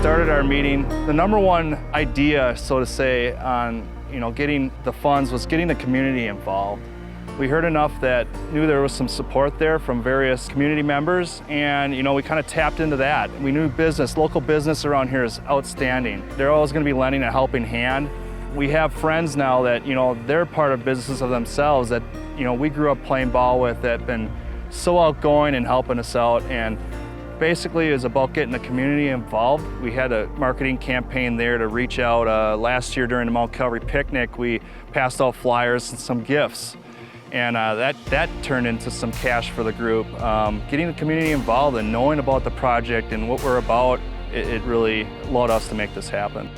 started our meeting, the number one idea, so to say, on getting the funds was getting the community involved. We heard enough that knew there was some support there from various community members, and we kind of tapped into that. We knew local business around here is outstanding. They're always going to be lending a helping hand. We have friends now that they're part of businesses of themselves that we grew up playing ball with that have been so outgoing and helping us out, and basically is about getting the community involved. We had a marketing campaign there to reach out. Last year during the Mount Calvary picnic, we passed out flyers and some gifts, and that turned into some cash for the group. Getting the community involved and knowing about the project and what we're about, it really allowed us to make this happen.